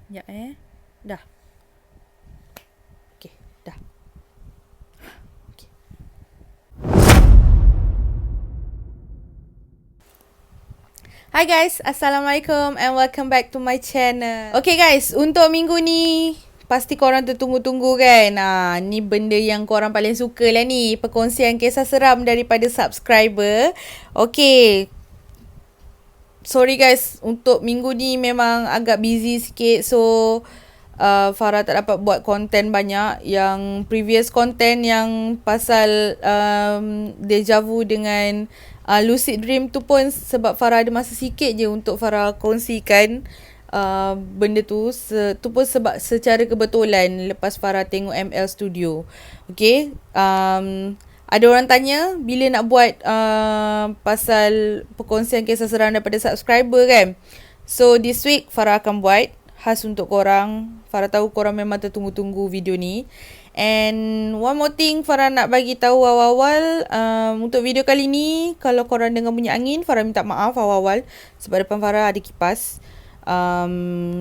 Sekejap Dah. Okay, dah. Okay. Hi guys, Assalamualaikum and welcome back to my channel. Okay guys, untuk minggu ni pasti korang tertunggu-tunggu kan. Ni benda yang korang paling suka lah ni, perkongsian kisah seram daripada subscriber. Okay, sorry guys, untuk minggu ni memang agak busy sikit. So Farah tak dapat buat konten banyak. Yang previous konten yang pasal deja vu dengan lucid dream tu pun sebab Farah ada masa sikit je untuk Farah kongsikan benda tu. Tu pun sebab secara kebetulan lepas Farah tengok ML Studio. Okay, ada orang tanya bila nak buat pasal perkongsian kisah seram daripada subscriber kan. So this week Farah akan buat khas untuk korang. Farah tahu korang memang tertunggu-tunggu video ni. And one more thing Farah nak bagi tahu awal-awal, untuk video kali ni kalau korang dengar bunyi angin, Farah minta maaf awal-awal sebab depan Farah ada kipas.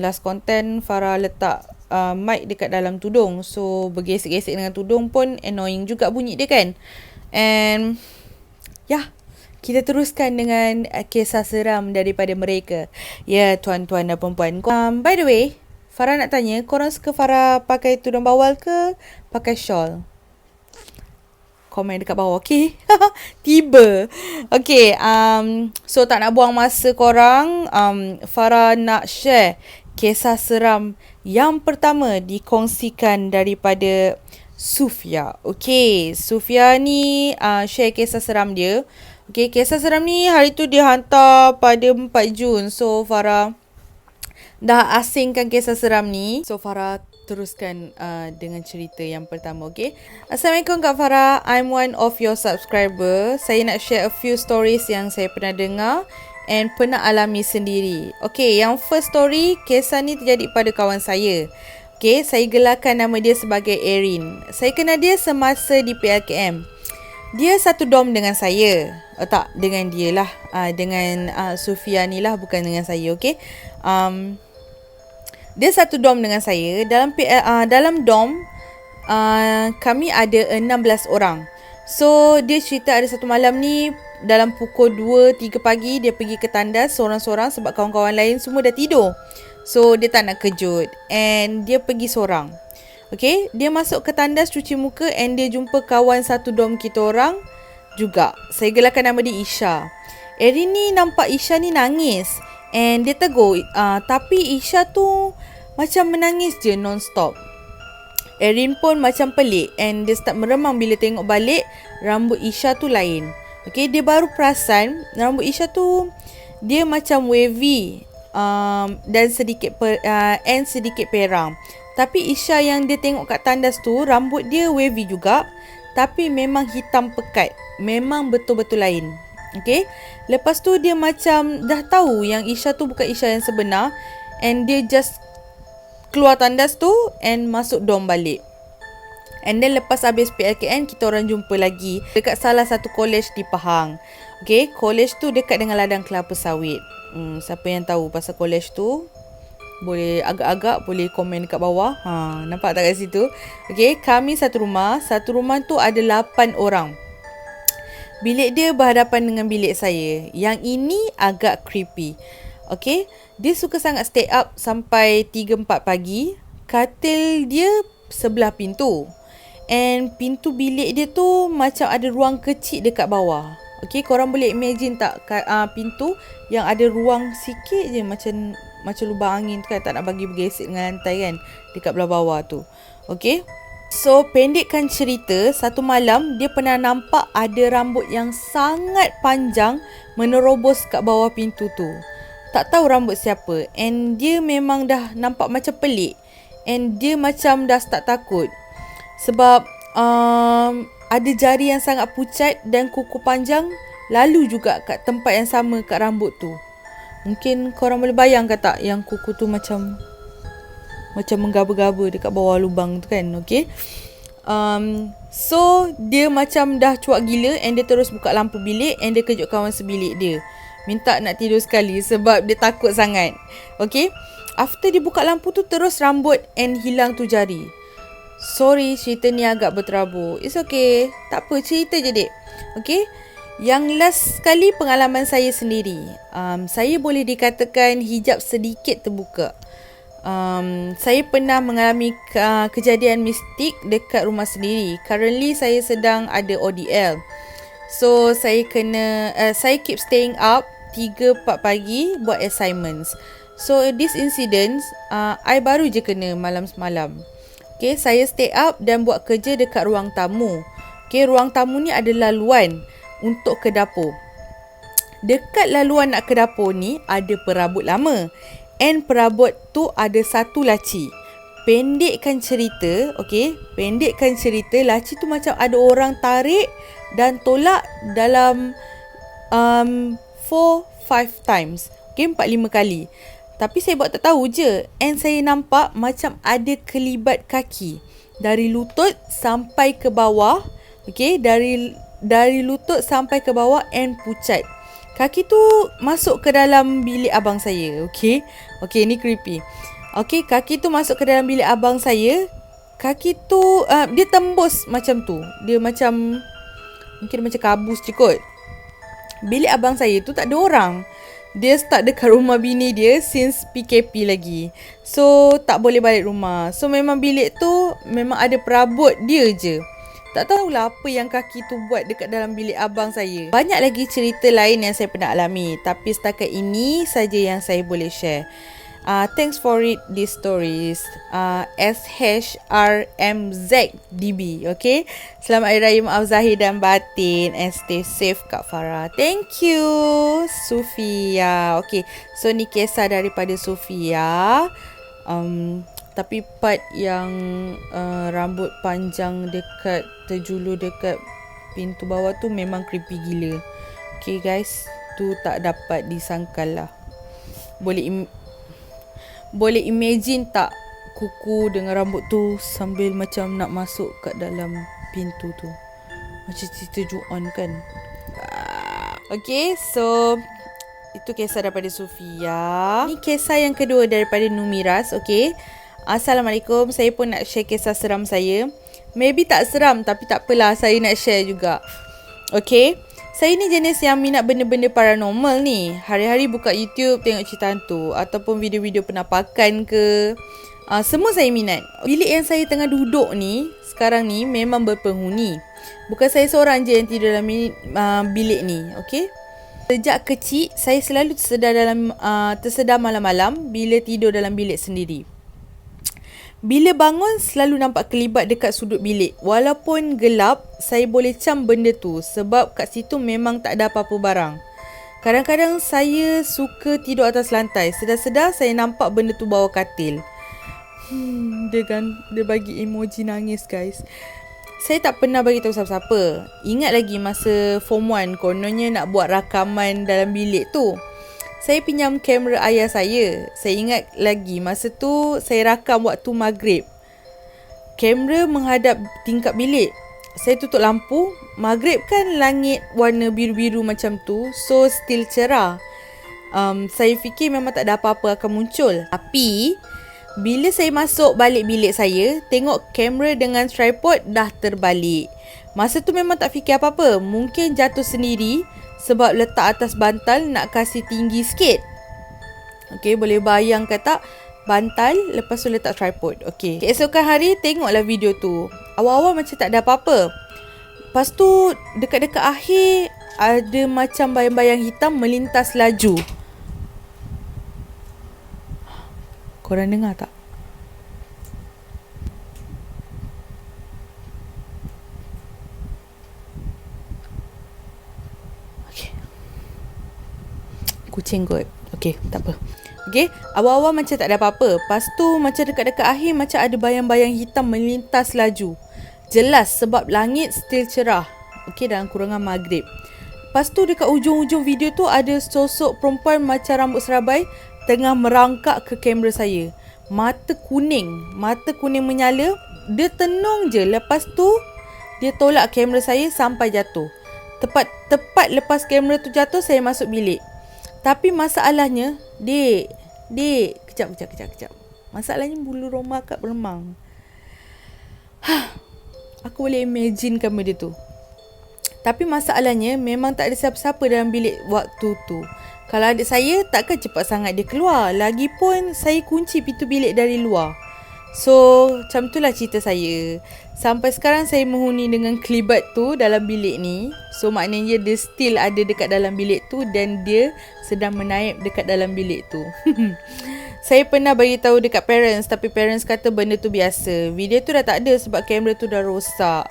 Last content Farah letak mic dekat dalam tudung, so bergesek-gesek dengan tudung pun annoying juga bunyi dia kan. And kita teruskan dengan kisah seram daripada mereka. Ya, tuan-tuan dan perempuan. By the way, Farah nak tanya, korang suka Farah pakai tudung bawal ke pakai shawl? Komen dekat bawah, okay? Tiba. Okay, so tak nak buang masa korang, Farah nak share kisah seram yang pertama dikongsikan daripada Sufia. Okay, Sufia ni share kisah seram dia. Okay, kisah seram ni hari tu dia hantar pada 4 Jun. So, Farah dah asingkan kisah seram ni. So, Farah teruskan dengan cerita yang pertama, okay? Assalamualaikum Kak Farah. I'm one of your subscriber. Saya nak share a few stories yang saya pernah dengar and pernah alami sendiri. Okay, yang first story, kisah ni terjadi pada kawan saya. Okay, saya gelarkan nama dia sebagai Erin. Saya kenal dia semasa di PLKM. Dia satu dorm dengan saya. Tak, dengan dia lah. Dengan Sufia ni lah, bukan dengan saya, okay? Dia satu dorm dengan saya. Dalam dorm, kami ada 16 orang. So, dia cerita ada satu malam ni, dalam pukul 2-3 pagi, dia pergi ke tandas seorang-seorang sebab kawan-kawan lain semua dah tidur. So, dia tak nak kejut. And dia pergi seorang. Okay, dia masuk ke tandas cuci muka and dia jumpa kawan satu dorm kita orang juga. Saya gelarkan nama dia Isha. Erin ni nampak Isha ni nangis and dia tegur, tapi Isha tu macam menangis je non-stop. Erin pun macam pelik and dia start meremang bila tengok balik rambut Isha tu lain. Okay, dia baru perasan rambut Isha tu dia macam wavy dan sedikit perang. Tapi Isha yang dia tengok kat tandas tu, rambut dia wavy juga, tapi memang hitam pekat. Memang betul-betul lain. Okay, lepas tu dia macam dah tahu yang Isha tu bukan Isha yang sebenar, and dia just keluar tandas tu and masuk dorm balik. And then lepas habis PLKN, kita orang jumpa lagi dekat salah satu college di Pahang. Okay, college tu dekat dengan ladang kelapa sawit. Siapa yang tahu pasal college tu, boleh agak-agak boleh komen dekat bawah. Nampak tak kat situ? Okay, kami satu rumah. Satu rumah tu ada 8 orang. Bilik dia berhadapan dengan bilik saya. Yang ini agak creepy. Okay, dia suka sangat stay up sampai 3-4 pagi. Katil dia sebelah pintu. And pintu bilik dia tu macam ada ruang kecil dekat bawah. Okay, korang boleh imagine tak pintu yang ada ruang sikit je macam lubang angin tu kan, tak nak bagi bergesek dengan lantai kan, dekat belah bawah tu. Okay, so pendekkan cerita, satu malam dia pernah nampak ada rambut yang sangat panjang menerobos kat bawah pintu tu. Tak tahu rambut siapa, and dia memang dah nampak macam pelik, and dia macam dah start takut sebab ada jari yang sangat pucat dan kuku panjang lalu juga kat tempat yang sama kat rambut tu. Mungkin korang boleh bayangkan tak yang kuku tu macam menggaba-gaba dekat bawah lubang tu kan. Okay, so dia macam dah cuak gila and dia terus buka lampu bilik and dia kejut kawan sebilik dia. Minta nak tidur sekali sebab dia takut sangat. Okay, After dia buka lampu tu, terus rambut and hilang tu jari. Sorry, cerita ni agak berterabur. It's okay. Tak apa, cerita je dek. Okay. Yang last sekali pengalaman saya sendiri. Saya boleh dikatakan hijab sedikit terbuka. Saya pernah mengalami kejadian mistik dekat rumah sendiri. Currently saya sedang ada ODL. So saya keep staying up 3-4 pagi buat assignments. So this incident I baru je kena malam semalam. Okay, saya stay up dan buat kerja dekat ruang tamu. Okay, ruang tamu ni ada laluan untuk ke dapur. Dekat laluan nak ke dapur ni ada perabot lama. And perabot tu ada satu laci. Pendekkan cerita, laci tu macam ada orang tarik dan tolak dalam 4-5 times. Okay, 4-5 kali. Tapi saya buat tak tahu je. And saya nampak macam ada kelibat kaki. Dari lutut sampai ke bawah. Okay, dari lutut sampai ke bawah and pucat. Kaki tu masuk ke dalam bilik abang saya. Okay, ni creepy. Okay, kaki tu masuk ke dalam bilik abang saya. Kaki tu, dia tembus macam tu. Dia macam, mungkin macam kabus je kot. Bilik abang saya tu tak ada orang. Dia start dekat rumah bini dia since PKP lagi. So, tak boleh balik rumah. So, memang bilik tu memang ada perabot dia je. Tak tahulah apa yang kaki tu buat dekat dalam bilik abang saya. Banyak lagi cerita lain yang saya pernah alami. Tapi setakat ini saja yang saya boleh share. Thanks for read these stories. SHRMZDB. Okay. Selamat Hari Raya Maaf Zahir dan Batin. And stay safe Kak Farah. Thank you Sufia. Okay. So ni kisah daripada Sufia. Tapi part yang rambut panjang dekat terjulur dekat pintu bawah tu memang creepy gila. Okay guys, tu tak dapat disangkal lah. Boleh imagine tak kuku dengan rambut tu sambil macam nak masuk kat dalam pintu tu. Macam cerita Ju-on kan. Okay, so itu kisah daripada Sufia. Ni kisah yang kedua daripada Numiras. Okay, Assalamualaikum. Saya pun nak share kisah seram saya. Maybe tak seram tapi tak apalah, saya nak share juga. Okay, saya ni jenis yang minat benda-benda paranormal ni. Hari-hari buka YouTube tengok cerita hantu ataupun video-video penampakan ke. Semua saya minat. Bilik yang saya tengah duduk ni sekarang ni memang berpenghuni. Bukan saya seorang je yang tidur dalam bilik ni. Okay, sejak kecil saya selalu tersedar malam-malam bila tidur dalam bilik sendiri. Bila bangun selalu nampak kelibat dekat sudut bilik. Walaupun gelap, saya boleh cam benda tu sebab kat situ memang tak ada apa-apa barang. Kadang-kadang saya suka tidur atas lantai. Sedar-sedar saya nampak benda tu bawah katil. Dia bagi emoji nangis guys. Saya tak pernah bagi tahu siapa-siapa. Ingat lagi masa form 1 kononnya nak buat rakaman dalam bilik tu. Saya pinjam kamera ayah saya. Saya ingat lagi masa tu saya rakam waktu maghrib. Kamera menghadap tingkap bilik. Saya tutup lampu. Maghrib kan langit warna biru-biru macam tu. So still cerah. Saya fikir memang tak ada apa-apa akan muncul. Tapi bila saya masuk balik bilik saya, tengok kamera dengan tripod dah terbalik. Masa tu memang tak fikir apa-apa. Mungkin jatuh sendiri sebab letak atas bantal nak kasih tinggi sikit. Okay, boleh bayangkan tak? Bantal, lepas tu letak tripod. Okay, keesokan hari tengoklah video tu. Awal-awal macam tak ada apa-apa. Lepas tu dekat-dekat akhir ada macam bayang-bayang hitam melintas laju. Korang dengar tak? Kucing kot. Okay, tak apa. Okay, awal-awal macam tak ada apa-apa. Lepas tu macam dekat-dekat akhir macam ada bayang-bayang hitam melintas laju. Jelas sebab langit still cerah. Okay, dalam kurangan maghrib. Lepas tu dekat ujung-ujung video tu ada sosok perempuan macam rambut serabai tengah merangkak ke kamera saya. Mata kuning menyala. Dia tenung je. Lepas tu dia tolak kamera saya sampai jatuh. Tepat lepas kamera tu jatuh, saya masuk bilik. Tapi masalahnya, Dek, Kejap. Masalahnya bulu roma akak berlemang. Aku boleh imaginekan benda tu. Tapi masalahnya memang tak ada siapa-siapa dalam bilik waktu tu. Kalau adik saya, takkan cepat sangat dia keluar. Lagipun saya kunci pintu bilik dari luar. So, macam itulah cerita saya. Sampai sekarang saya menghuni dengan kelibat tu dalam bilik ni. So, maknanya dia still ada dekat dalam bilik tu dan dia sedang menaip dekat dalam bilik tu. Saya pernah bagi tahu dekat parents, tapi parents kata benda tu biasa. Video tu dah tak ada sebab kamera tu dah rosak.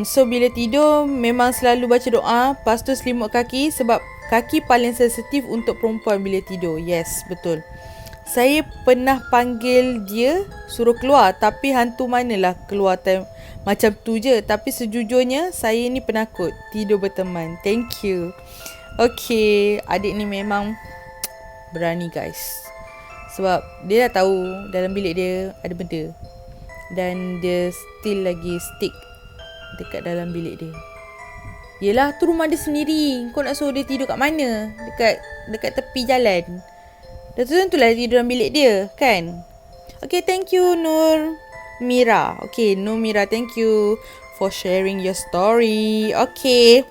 So bila tidur memang selalu baca doa, lepas tu selimut kaki sebab kaki paling sensitif untuk perempuan bila tidur. Yes, betul. Saya pernah panggil dia suruh keluar, tapi hantu manalah keluar time macam tu je. Tapi sejujurnya saya ni penakut tidur berteman. Thank you. Okay, adik ni memang berani guys. Sebab dia dah tahu dalam bilik dia ada benda. Dan dia still lagi stick dekat dalam bilik dia. Yelah, tu rumah dia sendiri. Kau nak suruh dia tidur kat mana? Dekat tepi jalan. Dah tentulah tidur dalam bilik dia, kan? Okay, thank you Nur Mira. Okay, Nur Mira, thank you for sharing your story. Okay,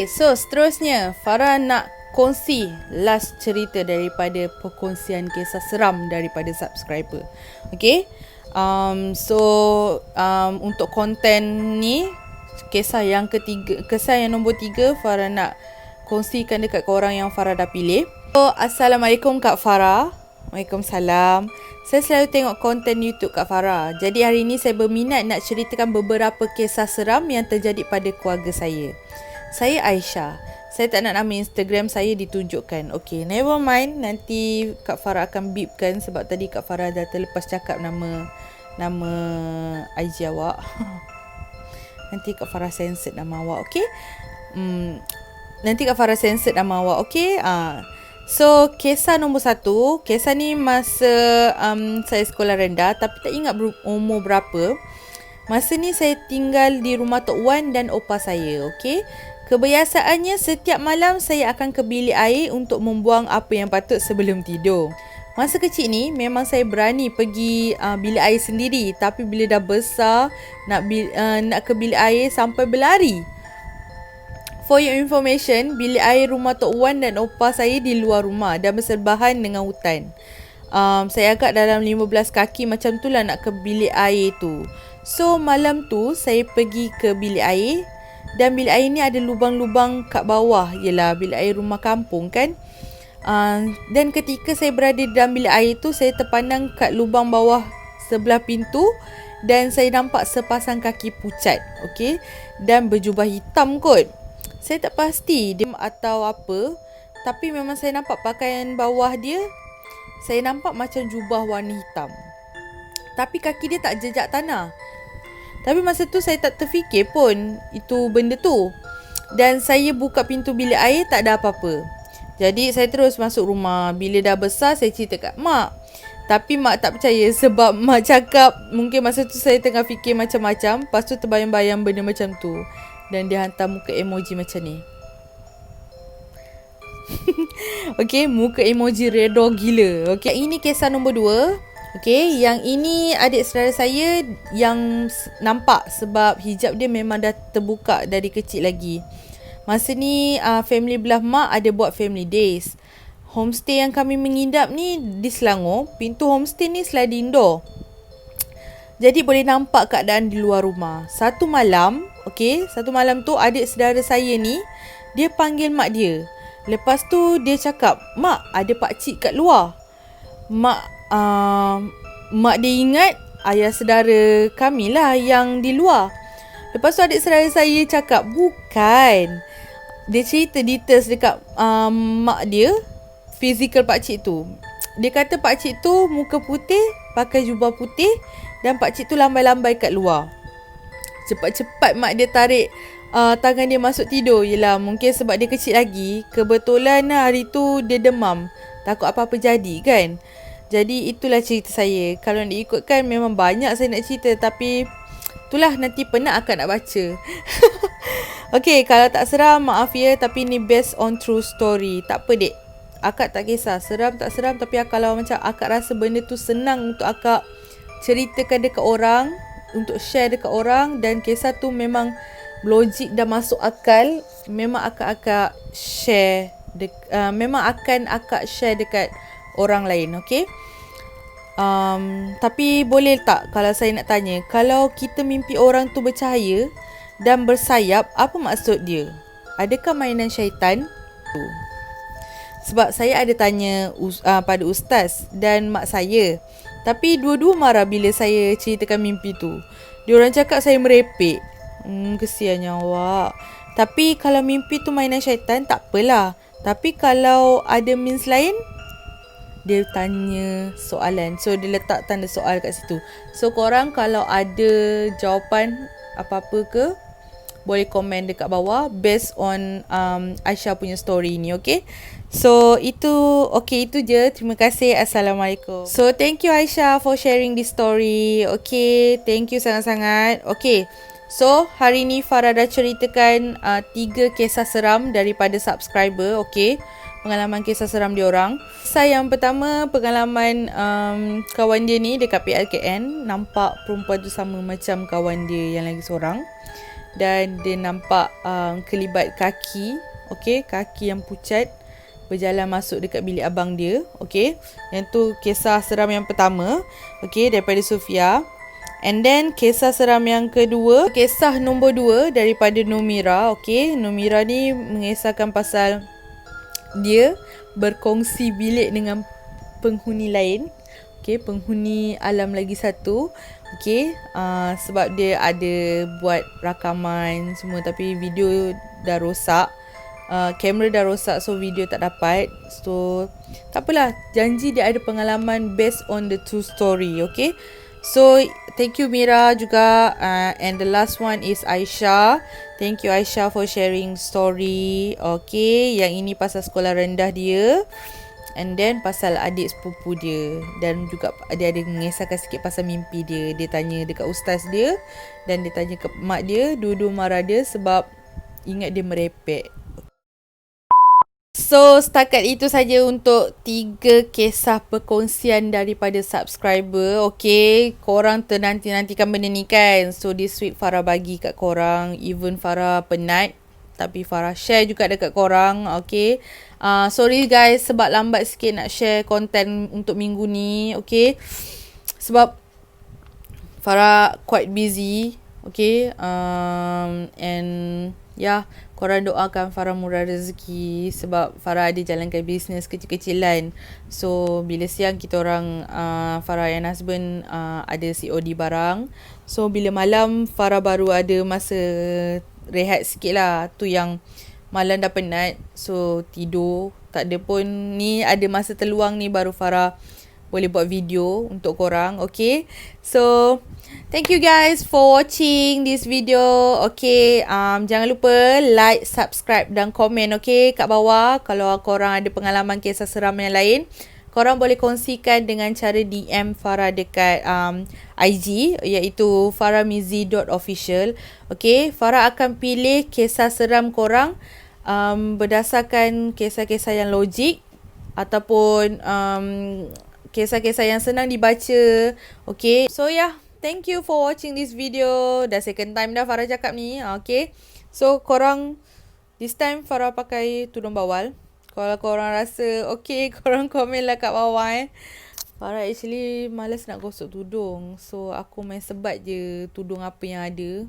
so seterusnya Farah nak kongsi last cerita daripada perkongsian kisah seram daripada subscriber. Okay, untuk konten ni, kisah yang nombor 3 Farah nak kongsikan dekat korang yang Farah dah pilih. So, Assalamualaikum Kak Farah. Waalaikumsalam. Saya selalu tengok konten YouTube Kak Farah. Jadi hari ni saya berminat nak ceritakan beberapa kisah seram yang terjadi pada keluarga saya. Saya Aisyah. Saya tak nak nama Instagram saya ditunjukkan. Okay, never mind. Nanti Kak Farah akan beepkan sebab tadi Kak Farah dah terlepas cakap nama IG awak. Nanti Kak Farah censored nama awak, okay? Nanti Kak Farah censored nama awak, okay? So, kisah nombor 1. Kisah ni masa saya sekolah rendah, tapi tak ingat umur berapa. Masa ni saya tinggal di rumah Tok Wan dan opa saya, okay? Kebiasaannya setiap malam saya akan ke bilik air untuk membuang apa yang patut sebelum tidur. Masa kecil ni memang saya berani pergi bilik air sendiri, tapi bila dah besar nak ke bilik air sampai berlari. For your information, bilik air rumah Tok Wan dan opa saya di luar rumah dan bersebelahan dengan hutan. Saya agak dalam 15 kaki macam tu lah nak ke bilik air tu. So malam tu saya pergi ke bilik air. Dan bilik air ni ada lubang-lubang kat bawah. Yelah, bilik air rumah kampung kan. Dan ketika saya berada dalam bilik air tu, saya terpandang kat lubang bawah sebelah pintu. Dan saya nampak sepasang kaki pucat. Okay. Dan berjubah hitam kot. Saya tak pasti dia atau apa. Tapi memang saya nampak pakaian bawah dia. Saya nampak macam jubah warna hitam. Tapi kaki dia tak jejak tanah. Tapi masa tu saya tak terfikir pun itu benda tu. Dan saya buka pintu bilik air, tak ada apa-apa. Jadi saya terus masuk rumah. Bila dah besar saya cerita kat mak. Tapi mak tak percaya sebab mak cakap mungkin masa tu saya tengah fikir macam-macam. Lepas tu terbayang-bayang benda macam tu. Dan dia hantar muka emoji macam ni. Okay, muka emoji redha gila. Okay, ini kisah nombor 2. Okay, yang ini adik saudara saya yang nampak sebab hijab dia memang dah terbuka dari kecil lagi. Masa ni family belah mak ada buat family days. Homestay yang kami menginap ni di Selangor. Pintu homestay ni sliding door. Jadi boleh nampak keadaan di luar rumah. Satu malam tu adik saudara saya ni dia panggil mak dia. Lepas tu dia cakap, "Mak, ada pakcik kat luar." Mak dia ingat ayah saudara kami lah yang di luar. Lepas tu adik saudara saya cakap, "Bukan." Dia cerita details dekat mak dia, fizikal pakcik tu. Dia kata pakcik tu muka putih, pakai jubah putih, dan pakcik tu lambai-lambai kat luar. Cepat-cepat mak dia tarik tangan dia masuk tidur. Yelah, mungkin sebab dia kecil lagi. Kebetulan hari tu dia demam, takut apa-apa jadi kan. Jadi itulah cerita saya. Kalau nak ikutkan memang banyak saya nak cerita, tapi itulah, nanti penat akan nak baca. Okay, kalau tak seram maaf ya, tapi ni based on true story. Tak apa dek, akak tak kisah seram tak seram, tapi kalau macam akak rasa benda tu senang untuk akak ceritakan dekat orang, untuk share dekat orang, dan kisah tu memang logik dan masuk akal, memang akak share memang akan akak share dekat orang lain. Okay, tapi boleh tak kalau saya nak tanya, kalau kita mimpi orang tu bercahaya dan bersayap, apa maksud dia? Adakah mainan syaitan? Sebab saya ada tanya pada ustaz dan mak saya, tapi dua-dua marah bila saya ceritakan mimpi tu. Diorang cakap saya merepek. Kesiannya awak. Tapi kalau mimpi tu mainan syaitan, tak apalah. Tapi kalau ada means lain, dia tanya soalan. So dia letak tanda soal kat situ. So korang kalau ada jawapan apa-apa ke, boleh komen dekat bawah based on Aisyah punya story ni. Okay, so itu je. Terima kasih. Assalamualaikum. So thank you Aisyah for sharing this story. Okay, thank you sangat-sangat. Okay, so hari ni Farah dah ceritakan 3 kisah seram daripada subscriber. Okay, pengalaman kisah seram diorang. Kisah yang pertama, pengalaman kawan dia ni dekat PLKN, nampak perempuan tu sama macam kawan dia yang lagi seorang. Dan dia nampak kelibat kaki, okay, kaki yang pucat berjalan masuk dekat bilik abang dia. Okay, yang tu kisah seram yang pertama, okay, daripada Sofia. And then kisah seram yang kedua, kisah nombor 2 daripada Numira. Okay, Numira ni mengisahkan pasal dia berkongsi bilik dengan penghuni lain. Okay, penghuni alam lagi satu. Okay, sebab dia ada buat rakaman semua, tapi video dah rosak, kamera dah rosak, so video tak dapat. So tak apalah, janji dia ada pengalaman based on the true story. Okay, so thank you Mira juga. And the last one is Aisyah. Thank you Aisyah for sharing story. Okay, yang ini pasal sekolah rendah dia, and then pasal adik sepupu dia, dan juga dia ada mengisahkan sikit pasal mimpi dia. Dia tanya dekat ustaz dia, dan dia tanya ke mak dia. Dua-dua marah dia sebab ingat dia merepek. So setakat itu saja untuk 3 kisah perkongsian daripada subscriber. Okay, korang ternanti-nantikan benda ni kan. So this week Farah bagi kat korang. Even Farah penat, tapi Farah share juga dekat korang. Okay, sorry guys sebab lambat sikit nak share konten untuk minggu ni. Okay, sebab Farah quite busy. Okay, and yeah, korang doakan Farah murah rezeki, sebab Farah ada jalankan bisnes kecil-kecilan. So bila siang kita orang Farah and husband ada COD barang. So bila malam Farah baru ada masa rehat sikit lah. Tu yang malam dah penat, so tidur. Tak ada pun, ni ada masa terluang ni baru Farah boleh buat video untuk korang. Okay, so thank you guys for watching this video. Okay, jangan lupa like, subscribe dan komen, okay, kat bawah. Kalau korang ada pengalaman kisah seram yang lain, korang boleh kongsikan dengan cara DM Farah dekat IG, iaitu farahmizi.official. Okay, Farah akan pilih kisah seram korang berdasarkan kisah-kisah yang logik, ataupun kisah-kisah yang senang dibaca. Okay, so yeah, thank you for watching this video. Dah second time dah Farah cakap ni. Okay, so korang, this time Farah pakai tudung bawal. Kalau korang rasa okay, korang komen lah kat bawah. Farah actually malas nak gosok tudung, so aku main sebat je tudung apa yang ada.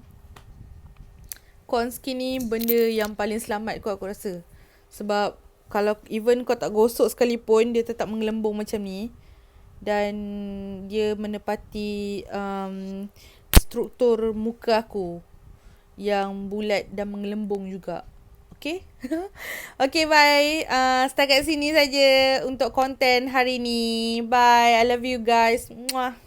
Cornskin ni benda yang paling selamat kot aku rasa. Sebab kalau even kau tak gosok sekalipun, dia tetap menggelembung macam ni. Dan dia menepati struktur muka aku yang bulat dan menggelembung juga. Okay, okay, bye. Setakat sini saja untuk konten hari ni. Bye, I love you guys. Mwah.